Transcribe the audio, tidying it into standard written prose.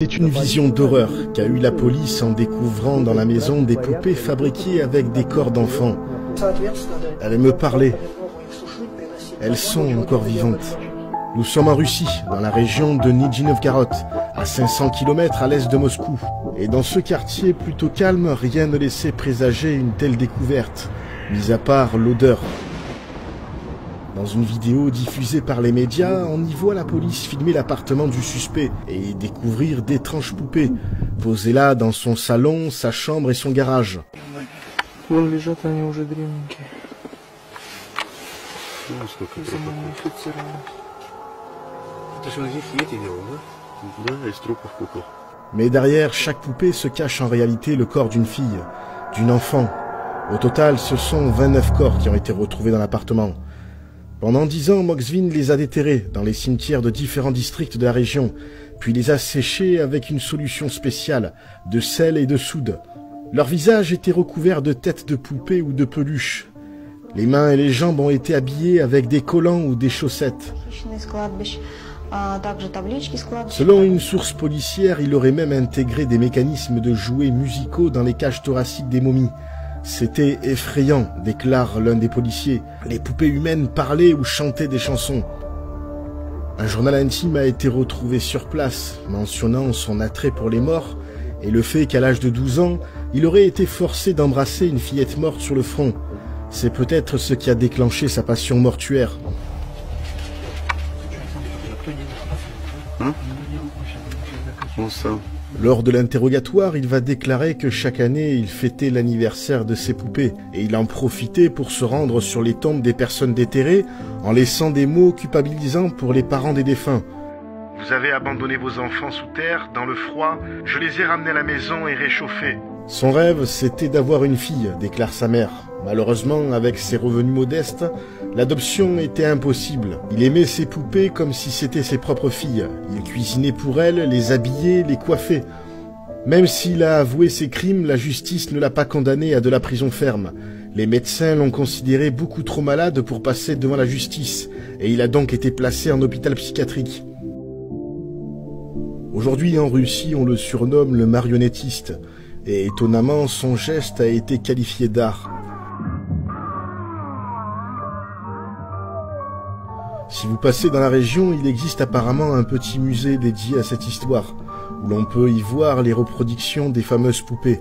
C'est une vision d'horreur qu'a eue la police en découvrant dans la maison des poupées fabriquées avec des corps d'enfants. Elles me parlaient. Elles sont encore vivantes. Nous sommes en Russie, dans la région de Nijni Novgorod, à 500 km à l'est de Moscou. Et dans ce quartier plutôt calme, rien ne laissait présager une telle découverte, mis à part l'odeur. Dans une vidéo diffusée par les médias, on y voit la police filmer l'appartement du suspect et découvrir d'étranges poupées, posées là dans son salon, sa chambre et son garage. Mais derrière chaque poupée se cache en réalité le corps d'une fille, d'une enfant. Au total, ce sont 29 corps qui ont été retrouvés dans l'appartement. Pendant 10 ans, Moksvin les a déterrés dans les cimetières de différents districts de la région, puis les a séchés avec une solution spéciale, de sel et de soude. Leurs visages étaient recouverts de têtes de poupées ou de peluches. Les mains et les jambes ont été habillées avec des collants ou des chaussettes. Selon une source policière, il aurait même intégré des mécanismes de jouets musicaux dans les cages thoraciques des momies. C'était effrayant, déclare l'un des policiers. Les poupées humaines parlaient ou chantaient des chansons. Un journal intime a été retrouvé sur place, mentionnant son attrait pour les morts et le fait qu'à l'âge de 12 ans, il aurait été forcé d'embrasser une fillette morte sur le front. C'est peut-être ce qui a déclenché sa passion mortuaire. Lors de l'interrogatoire, il va déclarer que chaque année, il fêtait l'anniversaire de ses poupées et il en profitait pour se rendre sur les tombes des personnes déterrées en laissant des mots culpabilisants pour les parents des défunts. Vous avez abandonné vos enfants sous terre, dans le froid, je les ai ramenés à la maison et réchauffés. Son rêve, c'était d'avoir une fille, déclare sa mère. Malheureusement, avec ses revenus modestes, l'adoption était impossible. Il aimait ses poupées comme si c'était ses propres filles. Il cuisinait pour elles, les habillait, les coiffait. Même s'il a avoué ses crimes, la justice ne l'a pas condamné à de la prison ferme. Les médecins l'ont considéré beaucoup trop malade pour passer devant la justice, et il a donc été placé en hôpital psychiatrique. Aujourd'hui, en Russie, on le surnomme le marionnettiste, et étonnamment, son geste a été qualifié d'art. Si vous passez dans la région, il existe apparemment un petit musée dédié à cette histoire, où l'on peut y voir les reproductions des fameuses poupées.